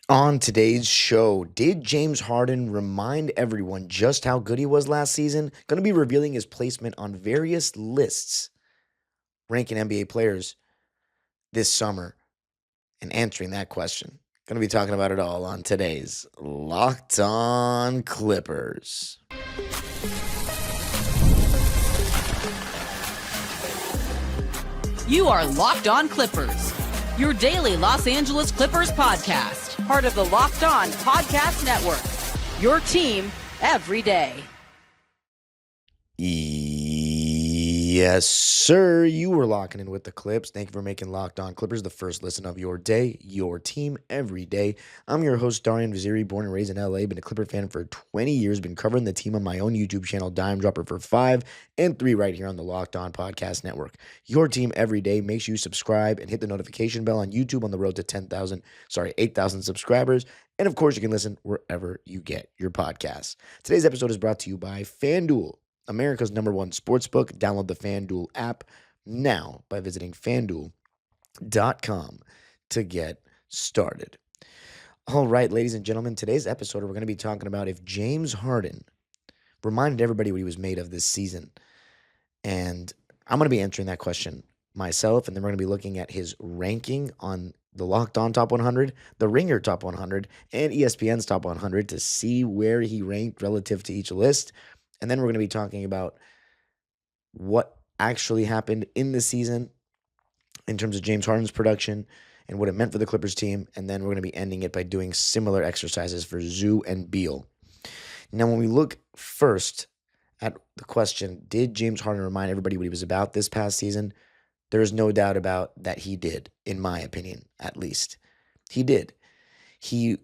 On today's show, did James Harden remind everyone just how good he was last season? Going to be revealing his placement on various lists ranking NBA players this summer and answering that question. Going to be talking about it all on today's Locked On Clippers. You are Locked On Clippers, your daily Los Angeles Clippers podcast. Part of the Locked On Podcast Network, your team every day. Yes, sir. You were locking in with the Clips. Thank you for making Locked On Clippers the first listen of your day, your team every day. I'm your host, Darian Vaziri, born and raised in LA. Been a Clipper fan for 20 years. Been covering the team on my own YouTube channel, Dime Dropper, for 5 and 3 right here on the Locked On Podcast Network. Your team every day. Make sure you subscribe and hit the notification bell on YouTube on the road to 8,000 subscribers. And of course, you can listen wherever you get your podcasts. Today's episode is brought to you by FanDuel, America's #1 sportsbook. Download the FanDuel app now by visiting FanDuel.com to get started. All right, ladies and gentlemen, today's episode, we're going to be talking about if James Harden reminded everybody what he was made of this season. And I'm going to be answering that question myself, and then we're going to be looking at his ranking on the Locked On Top 100, the Ringer Top 100, and ESPN's Top 100 to see where he ranked relative to each list. And then we're going to be talking about what actually happened in the season in terms of James Harden's production and what it meant for the Clippers team. And then we're going to be ending it by doing similar exercises for Zoo and Beal. Now, when we look first at the question, did James Harden remind everybody what he was about this past season? There is no doubt about that he did, in my opinion, at least. He did. He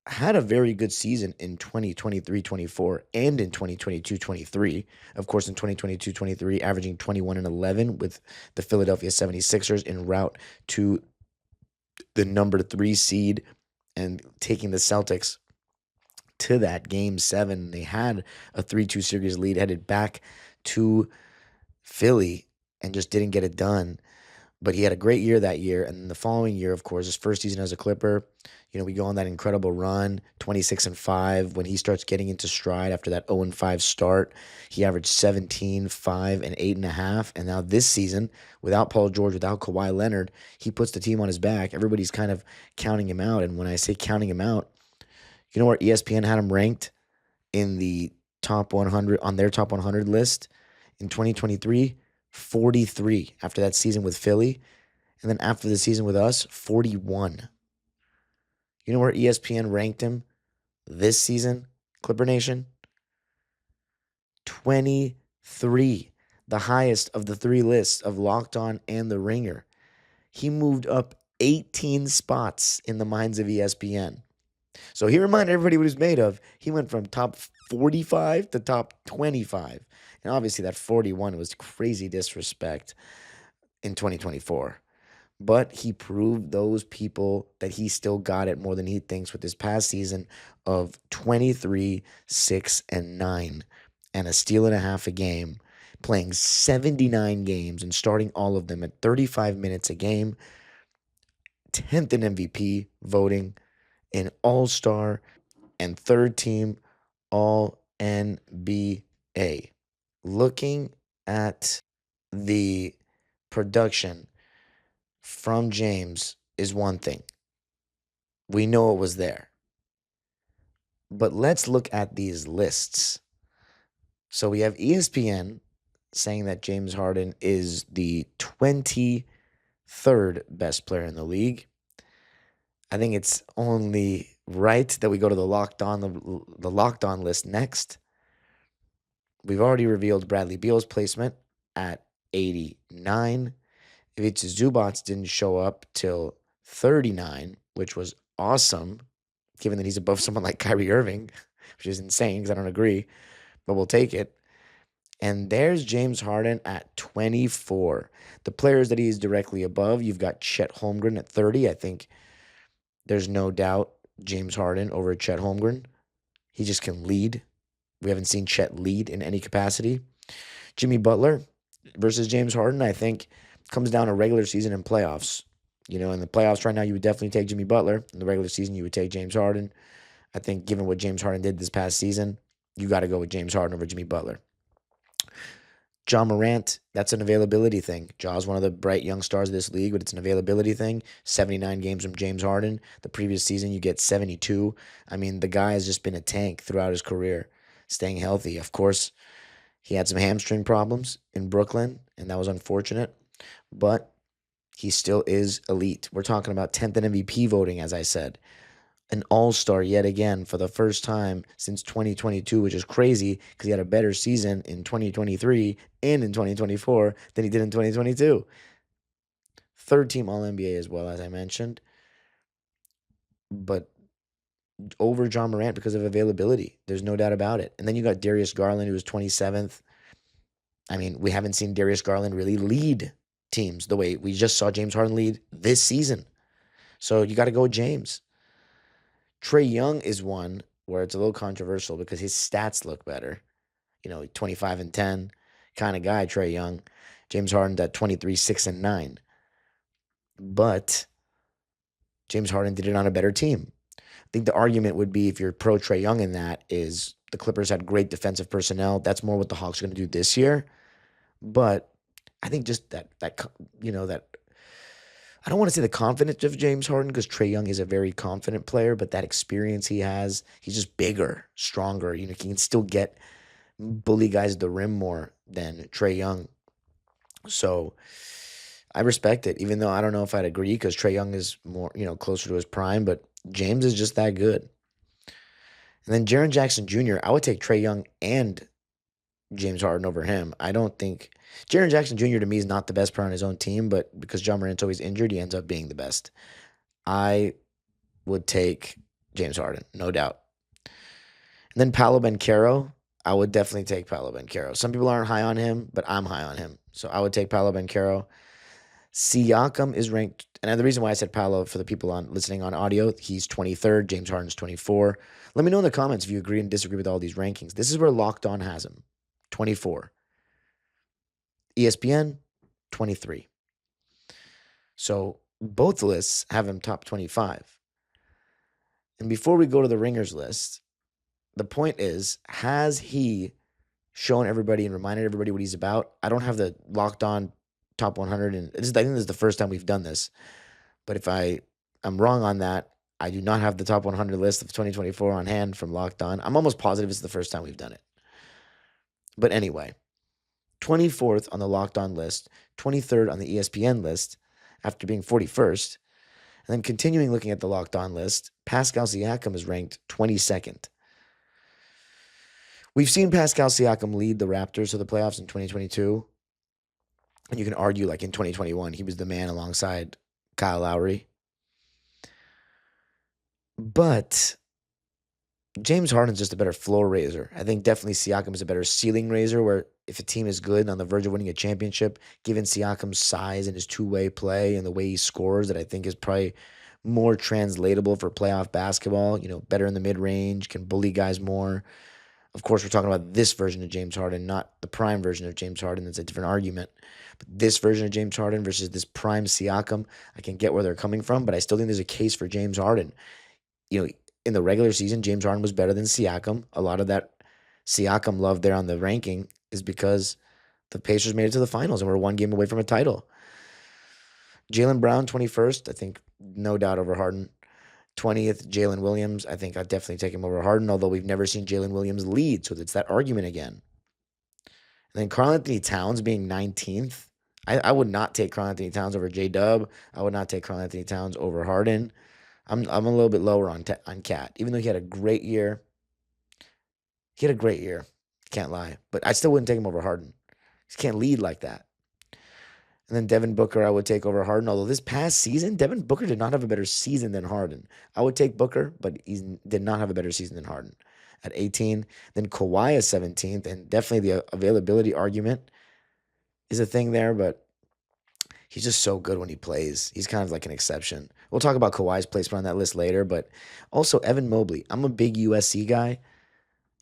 had a very good season in 2023-24 and in 2022-23. Of course, in 2022-23, averaging 21 and 11 with the Philadelphia 76ers en route to the number 3 seed and taking the Celtics to that game 7. They had a 3-2 series lead, headed back to Philly and just didn't get it done. But he had a great year that year. And the following year, of course, his first season as a Clipper, we go on that incredible run, 26-5. When he starts getting into stride after that 0-5 start, he averaged 17, 5, and 8.5. And now this season, without Paul George, without Kawhi Leonard, he puts the team on his back. Everybody's kind of counting him out. And when I say counting him out, you know where ESPN had him ranked in the top 100, on their top 100 list in 2023? 43 after that season with Philly. And then after the season with us, 41. You know where ESPN ranked him this season, Clipper Nation? 23, the highest of the 3 lists of Locked On and The Ringer. He moved up 18 spots in the minds of ESPN. So he reminded everybody what he was made of. He went from top 45 to top 25. And obviously that 41 was crazy disrespect in 2024. But he proved those people that he still got it more than he thinks with his past season of 23, 6, and 9, and a steal and a half a game, playing 79 games and starting all of them at 35 minutes a game, 10th in MVP voting, an all-star, and 3rd team All-NBA. Looking at the production from James is one thing. We know it was there. But let's look at these lists. So we have ESPN saying that James Harden is the 23rd best player in the league. I think it's only right that we go to the Locked On list next. We've already revealed Bradley Beal's placement at 89. Ivica Zubac didn't show up till 39, which was awesome, given that he's above someone like Kyrie Irving, which is insane because I don't agree, but we'll take it. And there's James Harden at 24. The players that he's directly above, you've got Chet Holmgren at 30. I think there's no doubt James Harden over Chet Holmgren. He just can lead. We haven't seen Chet lead in any capacity. Jimmy Butler versus James Harden, I think, comes down to regular season and playoffs. In the playoffs right now, you would definitely take Jimmy Butler. In the regular season, you would take James Harden. I think given what James Harden did this past season, you got to go with James Harden over Jimmy Butler. John Morant, that's an availability thing. Ja's one of the bright young stars of this league, but it's an availability thing. 79 games from James Harden. The previous season, you get 72. I mean, the guy has just been a tank throughout his career, staying healthy. Of course, he had some hamstring problems in Brooklyn, and that was unfortunate, but he still is elite. We're talking about 10th in MVP voting, as I said. An all-star yet again for the first time since 2022, which is crazy because he had a better season in 2023 and in 2024 than he did in 2022. Third team All-NBA as well, as I mentioned, but over John Morant because of availability. There's no doubt about it. And then you got Darius Garland, who was 27th. I mean, we haven't seen Darius Garland really lead teams the way we just saw James Harden lead this season. So you got to go with James. Trae Young is one where it's a little controversial because his stats look better. 25 and 10 kind of guy, Trae Young. James Harden's at 23, 6 and 9. But James Harden did it on a better team. I think the argument would be if you're pro Trae Young in that is the Clippers had great defensive personnel. That's more what the Hawks are going to do this year. But I think just that I don't want to say the confidence of James Harden because Trae Young is a very confident player, but that experience he has, he's just bigger, stronger. He can still bully guys at the rim more than Trae Young. So I respect it, even though I don't know if I'd agree because Trae Young is more, closer to his prime, but James is just that good. And then Jaren Jackson Jr., I would take Trae Young and James Harden over him. I don't think Jaren Jackson Jr. to me is not the best player on his own team, but because John Morant's always injured, he ends up being the best. I would take James Harden, no doubt. And then Paolo Banchero, I would definitely take Paolo Banchero. Some people aren't high on him, but I'm high on him. So I would take Paolo Banchero. Siakam is ranked, and the reason why I said Paolo for the people listening on audio, he's 23rd, James Harden's 24. Let me know in the comments if you agree and disagree with all these rankings. This is where Locked On has him, 24. ESPN, 23. So both lists have him top 25. And before we go to the Ringers list, the point is, has he shown everybody and reminded everybody what he's about? I don't have the Locked On top 100, and I think this is the first time we've done this. But if I'm wrong on that, I do not have the top 100 list of 2024 on hand from Locked On. I'm almost positive it's the first time we've done it. But anyway, 24th on the Locked On list, 23rd on the ESPN list after being 41st. And then continuing looking at the Locked On list, Pascal Siakam is ranked 22nd. We've seen Pascal Siakam lead the Raptors to the playoffs in 2022. And you can argue like in 2021, he was the man alongside Kyle Lowry. But James Harden's just a better floor raiser. I think definitely Siakam is a better ceiling raiser where if a team is good and on the verge of winning a championship, given Siakam's size and his two-way play and the way he scores that I think is probably more translatable for playoff basketball, better in the mid-range, can bully guys more. Of course, we're talking about this version of James Harden, not the prime version of James Harden. That's a different argument. But this version of James Harden versus this prime Siakam, I can get where they're coming from, but I still think there's a case for James Harden. In the regular season, James Harden was better than Siakam. A lot of that Siakam love there on the ranking is because the Pacers made it to the finals and were one game away from a title. Jaylen Brown, 21st, I think no doubt over Harden. 20th, Jalen Williams. I think I'd definitely take him over Harden, although we've never seen Jalen Williams lead, so it's that argument again. And then Karl-Anthony Towns being 19th. I would not take Karl-Anthony Towns over J-Dub. I would not take Karl-Anthony Towns over Harden. I'm a little bit lower on Cat, even though he had a great year. He had a great year. Can't lie. But I still wouldn't take him over Harden. He can't lead like that. And then Devin Booker I would take over Harden. Although this past season, Devin Booker did not have a better season than Harden. I would take Booker, but he did not have a better season than Harden. At 18, then Kawhi is 17th, and definitely the availability argument is a thing there, but he's just so good when he plays. He's kind of like an exception. We'll talk about Kawhi's placement on that list later, but also Evan Mobley. I'm a big USC guy.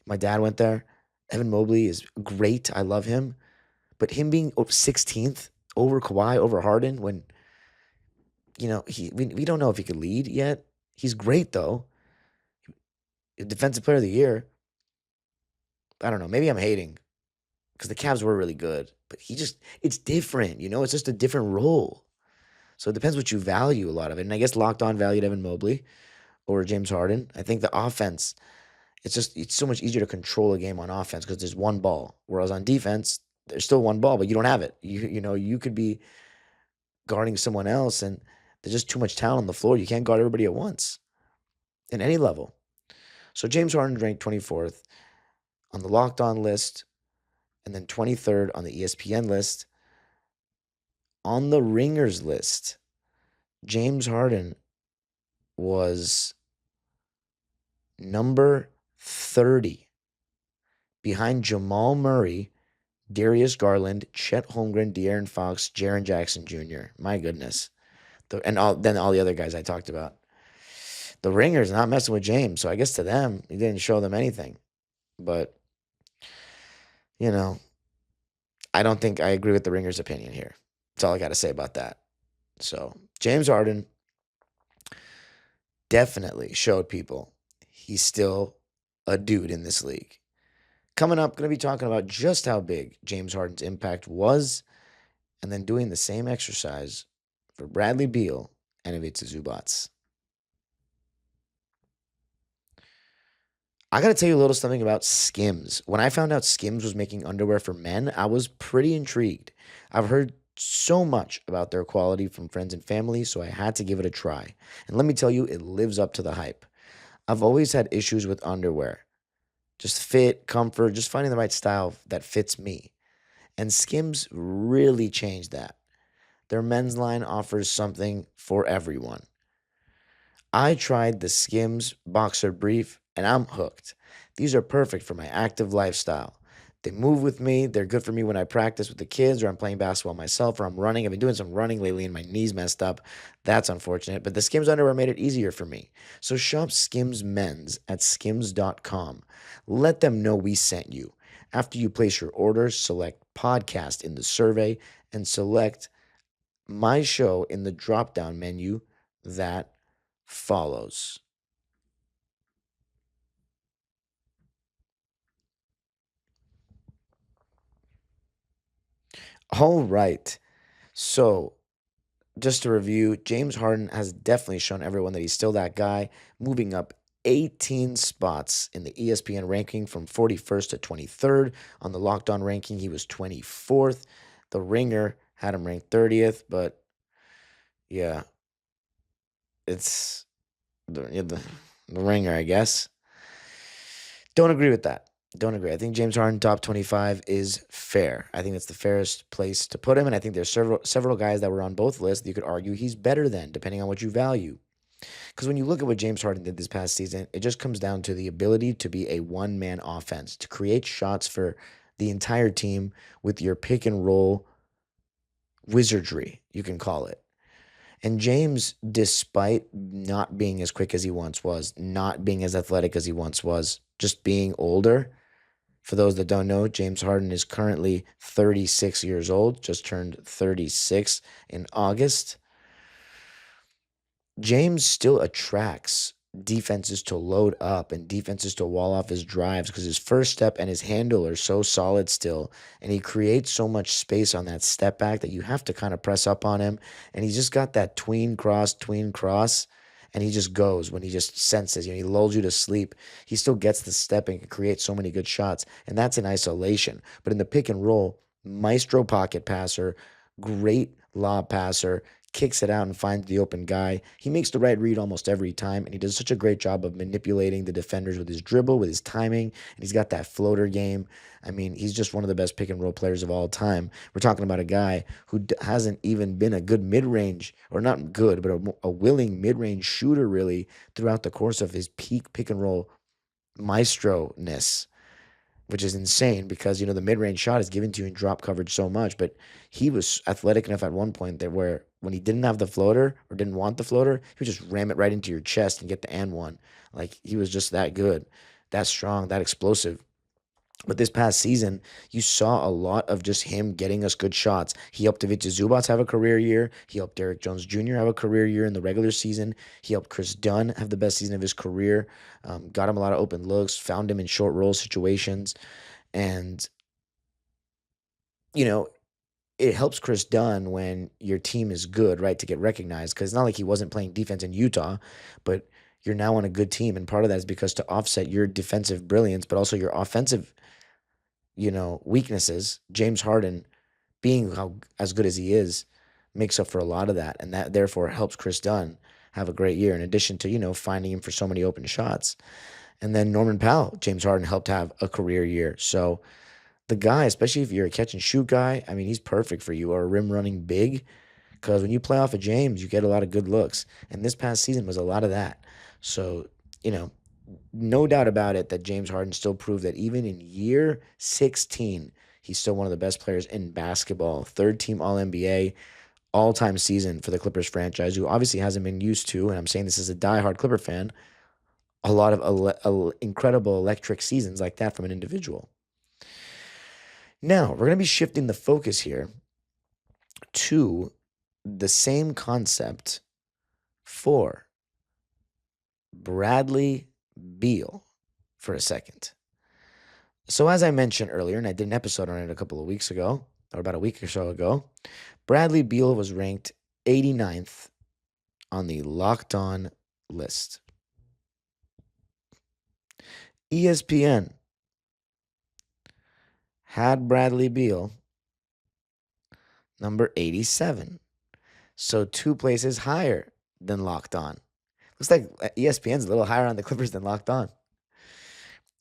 My dad went there. Evan Mobley is great. I love him. But him being 16th over Kawhi, over Harden, when we don't know if he could lead yet. He's great though. Defensive player of the year. I don't know. Maybe I'm hating because the Cavs were really good, but it's different. It's just a different role. So it depends what you value a lot of it. And I guess Locked On valued Evan Mobley or James Harden. I think the offense, it's so much easier to control a game on offense because there's one ball. Whereas on defense, there's still one ball, but you don't have it. You could be guarding someone else and there's just too much talent on the floor. You can't guard everybody at once in any level. So James Harden ranked 24th on the Locked On list and then 23rd on the ESPN list. On the Ringers list, James Harden was number 30 behind Jamal Murray, Darius Garland, Chet Holmgren, De'Aaron Fox, Jaren Jackson Jr. My goodness. Then all the other guys I talked about. The Ringers not messing with James, so I guess to them, he didn't show them anything. But, I don't think I agree with the Ringers' opinion here. That's all I got to say about that. So, James Harden definitely showed people he's still a dude in this league. Coming up, going to be talking about just how big James Harden's impact was and then doing the same exercise for Bradley Beal and Ivica Zubac. I got to tell you a little something about Skims. When I found out Skims was making underwear for men, I was pretty intrigued. I've heard so much about their quality from friends and family, so I had to give it a try. And let me tell you, it lives up to the hype. I've always had issues with underwear. Just fit, comfort, just finding the right style that fits me. And Skims really changed that. Their men's line offers something for everyone. I tried the Skims Boxer Brief, and I'm hooked. These are perfect for my active lifestyle. They move with me. They're good for me when I practice with the kids or I'm playing basketball myself or I'm running. I've been doing some running lately and my knee's messed up. That's unfortunate, but the Skims underwear made it easier for me. So shop Skims Men's at skims.com. Let them know we sent you. After you place your order, select podcast in the survey and select my show in the drop-down menu that follows. All right. So, just to review, James Harden has definitely shown everyone that he's still that guy, moving up 18 spots in the ESPN ranking from 41st to 23rd. On the Locked On ranking, he was 24th. The Ringer had him ranked 30th, but yeah, it's the Ringer, I guess. Don't agree with that. Don't agree. I think James Harden top 25 is fair. I think that's the fairest place to put him, and I think there's several guys that were on both lists that you could argue he's better than, depending on what you value. Because when you look at what James Harden did this past season, it just comes down to the ability to be a one-man offense, to create shots for the entire team with your pick and roll wizardry, you can call it. And James, despite not being as quick as he once was, not being as athletic as he once was, just being older. For those that don't know, James Harden is currently 36 years old, just turned 36 in August. James still attracts defenses to load up and defenses to wall off his drives because his first step and his handle are so solid still. And he creates so much space on that step back that you have to kind of press up on him. And he's just got that tween cross. And he just goes when he just senses, he lulls you to sleep. He still gets the step and can create so many good shots. And that's in isolation. But in the pick and roll, maestro pocket passer, great lob passer, kicks it out and finds the open guy. He makes the right read almost every time, and he does such a great job of manipulating the defenders with his dribble, with his timing, and he's got that floater game. I mean, he's just one of the best pick and roll players of all time. We're talking about a guy who hasn't even been a good mid-range, or not good, but a willing mid-range shooter really throughout the course of his peak pick and roll maestro-ness, which is insane because, the mid-range shot is given to you in drop coverage so much. But he was athletic enough at one point that where when he didn't have the floater or didn't want the floater, he would just ram it right into your chest and get the and one. Like, he was just that good, that strong, that explosive. But this past season, you saw a lot of just him getting us good shots. He helped Ivica Zubac have a career year. He helped Derrick Jones Jr. have a career year in the regular season. He helped Chris Dunn have the best season of his career. Got him a lot of open looks, found him in short roll situations. And, you know, it helps Chris Dunn when your team is good, right, to get recognized. Because it's not like he wasn't playing defense in Utah, but you're now on a good team. And part of that is because to offset your defensive brilliance, but also your offensive weaknesses, James Harden being as good as he is makes up for a lot of that. And that therefore helps Chris Dunn have a great year in addition to, finding him for so many open shots. And then Norman Powell, James Harden helped have a career year. So the guy, especially if you're a catch and shoot guy, I mean, he's perfect for you, or a rim running big, because when you play off of James, you get a lot of good looks. And this past season was a lot of that. So, you know, no doubt about it that James Harden still proved that even in year 16, he's still one of the best players in basketball. Third team All NBA, all time season for the Clippers franchise, who obviously hasn't been used to, and I'm saying this as a diehard Clipper fan, a lot of incredible electric seasons like that from an individual. Now, we're going to be shifting the focus here to the same concept for Bradley Beal for a second. So as I mentioned earlier, and I did an episode on it a couple of weeks ago, or about a week or so ago, Bradley Beal was ranked 89th on the Locked On list. ESPN had Bradley Beal number 87. So 2 places higher than Locked On. Looks like ESPN's a little higher on the Clippers than Locked On.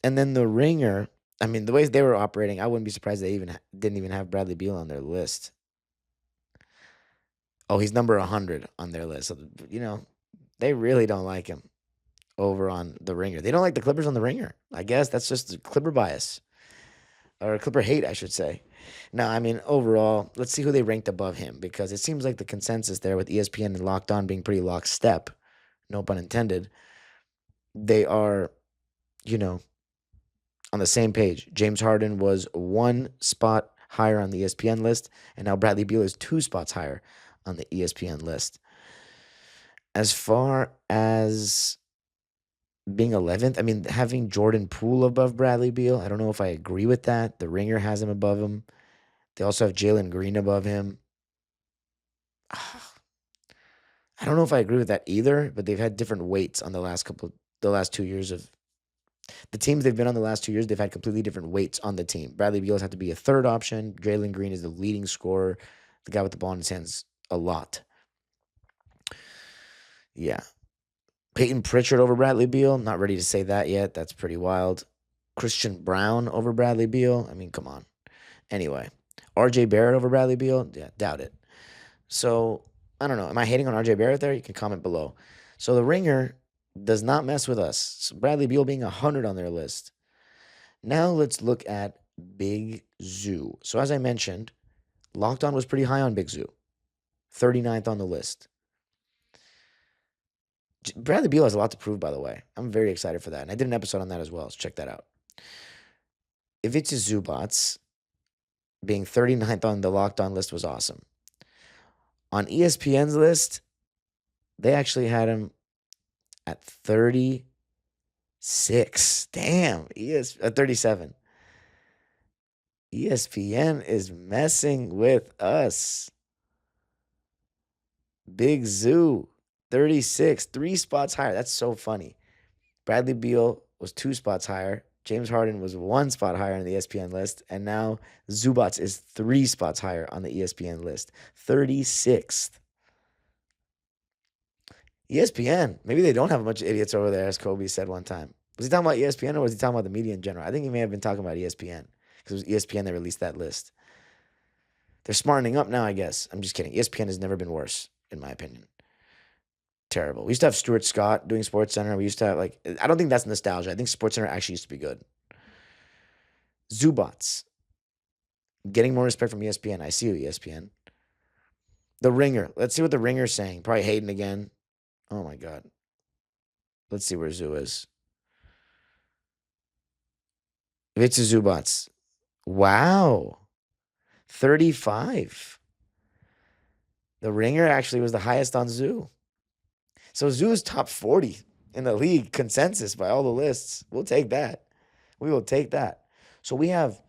And then the Ringer, I mean, the ways they were operating, I wouldn't be surprised they didn't even have Bradley Beal on their list. Oh, he's number 100 on their list. So, they really don't like him over on the Ringer. They don't like the Clippers on the Ringer. I guess that's just Clipper bias, or Clipper hate, I should say. No, I mean, overall, let's see who they ranked above him, because it seems like the consensus there with ESPN and Locked On being pretty lockstep, no pun intended, they are, on the same page. James Harden was 1 spot higher on the ESPN list, and now Bradley Beal is 2 spots higher on the ESPN list. As far as being 11th, I mean, having Jordan Poole above Bradley Beal, I don't know if I agree with that. The Ringer has him above him. They also have Jalen Green above him. I don't know if I agree with that either, but they've had different weights on the last 2 years of the teams they've been on the last 2 years. They've had completely different weights on the team. Bradley Beal has had to be a third option. Jalen Green is the leading scorer, the guy with the ball in his hands a lot. Yeah. Peyton Pritchard over Bradley Beal. Not ready to say that yet. That's pretty wild. Christian Brown over Bradley Beal. I mean, come on. Anyway, RJ Barrett over Bradley Beal. Yeah, doubt it. So, I don't know. Am I hating on RJ Barrett there? You can comment below. So the Ringer does not mess with us. So Bradley Beal being 100 on their list. Now let's look at Big Zoo. So as I mentioned, Locked On was pretty high on Big Zoo. 39th on the list. Bradley Beal has a lot to prove, by the way. I'm very excited for that. And I did an episode on that as well, so check that out. Ivica Zubac being 39th on the Locked On list was awesome. On ESPN's list, they actually had him at 36. Damn, 37. ESPN is messing with us. Big Zoo, 36, 3 spots higher. That's so funny. Bradley Beal was 2 spots higher. James Harden was 1 spot higher on the ESPN list. And now Zubac is 3 spots higher on the ESPN list. 36th. ESPN, maybe they don't have a bunch of idiots over there, as Kobe said one time. Was he talking about ESPN, or was he talking about the media in general? I think he may have been talking about ESPN, because it was ESPN that released that list. They're smartening up now, I guess. I'm just kidding. ESPN has never been worse, in my opinion. Terrible. We used to have Stuart Scott doing SportsCenter. We used to have, I don't think that's nostalgia. I think SportsCenter actually used to be good. Zubac, getting more respect from ESPN. I see you, ESPN. The Ringer. Let's see what the Ringer's saying. Probably Hayden again. Oh, my God. Let's see where Zoo is. Ivica Zubac. Wow. 35. The Ringer actually was the highest on Zoo. So Zoo's top 40 in the league consensus by all the lists. We'll take that. We will take that. So we have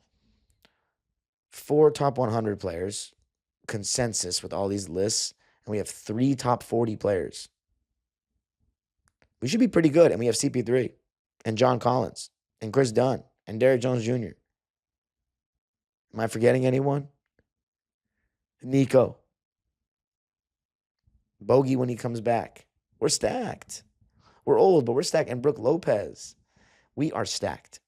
4 top 100 players consensus with all these lists, and we have 3 top 40 players. We should be pretty good, and we have CP3 and John Collins and Chris Dunn and Derrick Jones Jr. Am I forgetting anyone? Nico. Bogey when he comes back. We're stacked. We're old, but we're stacked. And Brooke Lopez. We are stacked.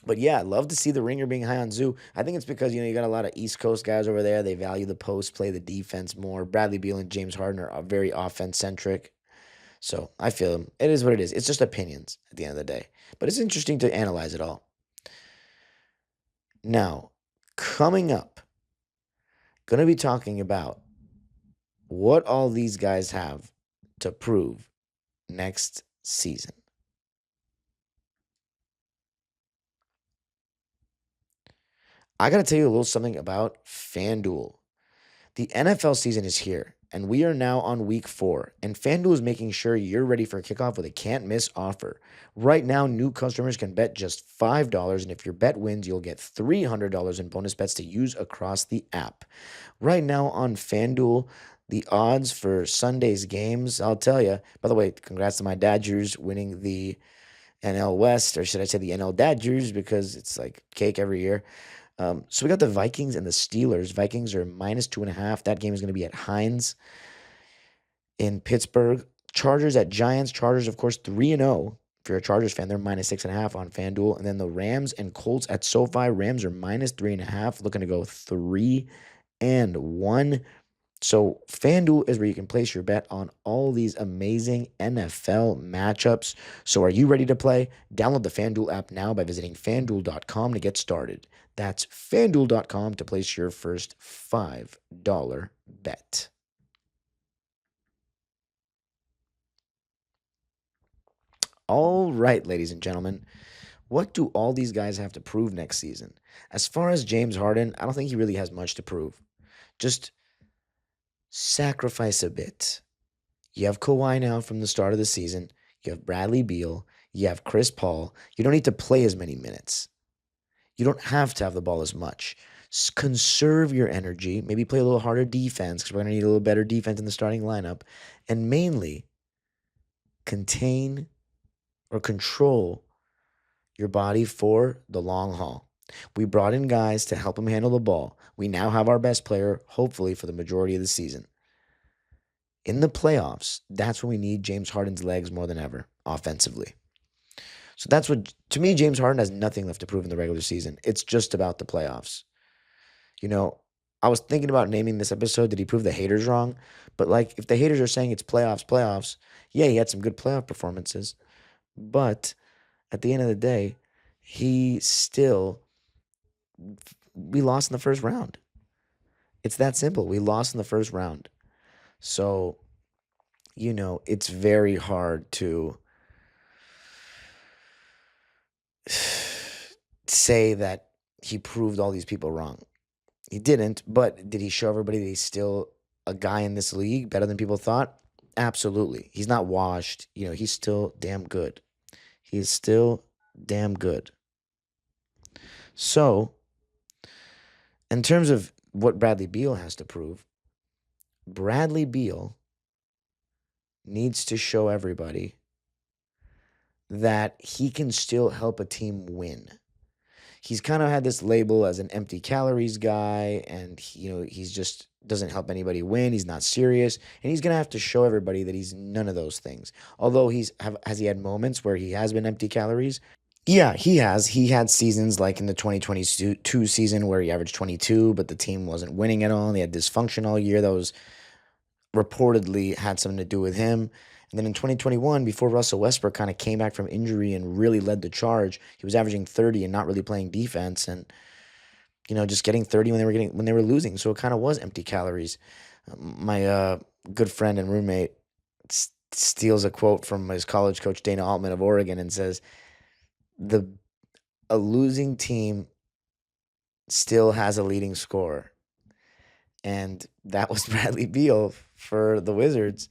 But yeah, I'd love to see the Ringer being high on Zoo. I think it's because, you got a lot of East Coast guys over there. They value the post, play the defense more. Bradley Beal and James Harden are very offense-centric. So I feel them. It is what it is. It's just opinions at the end of the day. But it's interesting to analyze it all. Now, coming up, going to be talking about what all these guys have to prove next season. I got to tell you a little something about FanDuel. The NFL season is here, and we are now on week 4, and FanDuel is making sure you're ready for kickoff with a can't-miss offer. Right now, new customers can bet just $5, and if your bet wins, you'll get $300 in bonus bets to use across the app. Right now on FanDuel, the odds for Sunday's games, I'll tell you. By the way, congrats to my Dodgers winning the NL West, or should I say the NL Dodgers, because it's like cake every year. So we got the Vikings and the Steelers. Vikings are -2.5. That game is going to be at Heinz in Pittsburgh. Chargers at Giants. Chargers, of course, 3-0. If you're a Chargers fan, they're -6.5 on FanDuel. And then the Rams and Colts at SoFi. Rams are -3.5, looking to go 3-1. So FanDuel is where you can place your bet on all these amazing NFL matchups. So are you ready to play? Download the FanDuel app now by visiting FanDuel.com to get started. That's FanDuel.com to place your first $5 bet. All right, ladies and gentlemen, what do all these guys have to prove next season? As far as James Harden, I don't think he really has much to prove. Just sacrifice a bit. You have Kawhi now from the start of the season. You have Bradley Beal. You have Chris Paul. You don't need to play as many minutes. You don't have to have the ball as much. Conserve your energy. Maybe play a little harder defense because we're going to need a little better defense in the starting lineup. And mainly, contain or control your body for the long haul. We brought in guys to help him handle the ball. We now have our best player, hopefully, for the majority of the season. In the playoffs, that's when we need James Harden's legs more than ever, offensively. So that's what, to me, James Harden has nothing left to prove in the regular season. It's just about the playoffs. I was thinking about naming this episode, Did He Prove the Haters Wrong? But if the haters are saying it's playoffs, yeah, he had some good playoff performances. But at the end of the day, we lost in the first round. It's that simple. We lost in the first round. So, it's very hard to say that he proved all these people wrong. He didn't, but did he show everybody that he's still a guy in this league better than people thought? Absolutely. He's not washed. He's still damn good. He is still damn good. So, in terms of what Bradley Beal has to prove, Bradley Beal needs to show everybody that he can still help a team win. He's kind of had this label as an empty calories guy, and he's just doesn't help anybody win. He's not serious, and he's gonna have to show everybody that he's none of those things. Although has he had moments where he has been empty calories? Yeah, he has. He had seasons like in the 2022 season where he averaged 22, but the team wasn't winning at all. And he had dysfunction all year. That was reportedly had something to do with him. And then in 2021, before Russell Westbrook kind of came back from injury and really led the charge, he was averaging 30 and not really playing defense, and just getting 30 when they were losing. So it kind of was empty calories. My good friend and roommate steals a quote from his college coach Dana Altman of Oregon and says, "The a losing team still has a leading scorer, and that was Bradley Beal for the Wizards.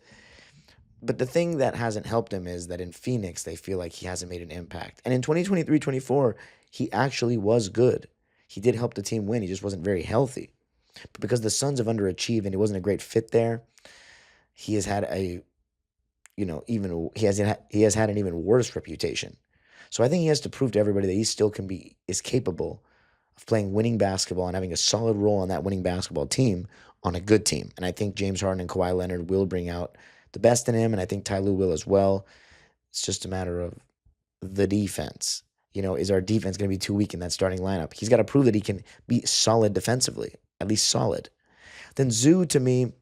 But the thing that hasn't helped him is that in Phoenix, they feel like he hasn't made an impact. And in 2023-24, he actually was good. He did help the team win. He just wasn't very healthy. But because the Suns have underachieved and he wasn't a great fit there, he has had a, even he has had an even worse reputation. So I think he has to prove to everybody that he still is capable of playing winning basketball and having a solid role on that winning basketball team on a good team. And I think James Harden and Kawhi Leonard will bring out the best in him, and I think Ty Lue will as well. It's just a matter of the defense. Is our defense going to be too weak in that starting lineup? He's got to prove that he can be solid defensively, at least solid. Then Zoo, to me,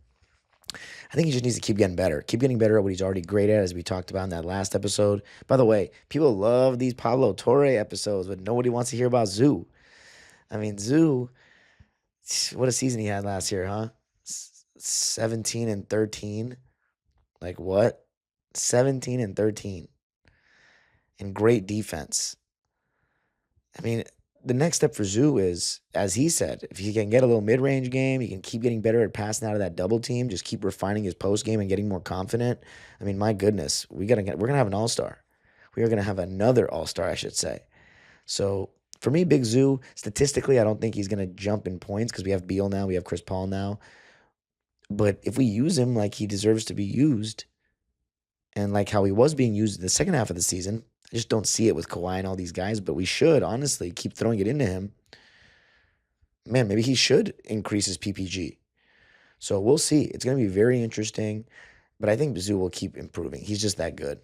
I think he just needs to keep getting better. Keep getting better at what he's already great at, as we talked about in that last episode. By the way, people love these Pablo Torre episodes, but nobody wants to hear about Zoo. I mean, Zoo, what a season he had last year, huh? 17 and 13. Like what? 17 and 13. And great defense. I mean, the next step for Zoo is, as he said, if he can get a little mid-range game, he can keep getting better at passing out of that double team, just keep refining his post game and getting more confident. I mean, my goodness, we're gonna have an all-star. We are gonna have another all-star, I should say. So for me, Big Zoo, statistically, I don't think he's gonna jump in points because we have Beal now, we have Chris Paul now. But if we use him like he deserves to be used, and like how he was being used in the second half of the season, I just don't see it with Kawhi and all these guys, but we should honestly keep throwing it into him. Man, maybe he should increase his PPG. So we'll see. It's going to be very interesting, but I think Zoo will keep improving. He's just that good.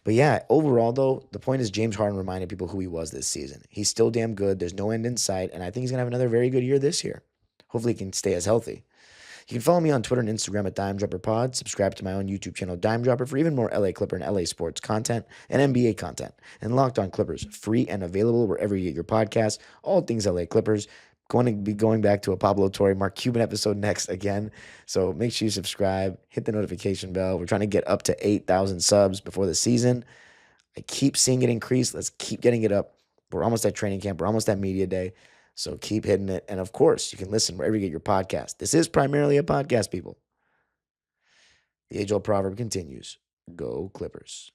But yeah, overall though, the point is James Harden reminded people who he was this season. He's still damn good. There's no end in sight, and I think he's going to have another very good year this year. Hopefully he can stay as healthy. You can follow me on Twitter and Instagram at DimeDropperPod. Subscribe to my own YouTube channel, Dime Dropper, for even more LA Clipper and LA sports content and NBA content. And Locked On Clippers, free and available wherever you get your podcasts. All things LA Clippers. Going to be going back to a Pablo Torre, Mark Cuban episode next again. So make sure you subscribe, hit the notification bell. We're trying to get up to 8,000 subs before the season. I keep seeing it increase. Let's keep getting it up. We're almost at training camp. We're almost at media day. So keep hitting it. And of course, you can listen wherever you get your podcast. This is primarily a podcast, people. The age-old proverb continues. Go Clippers.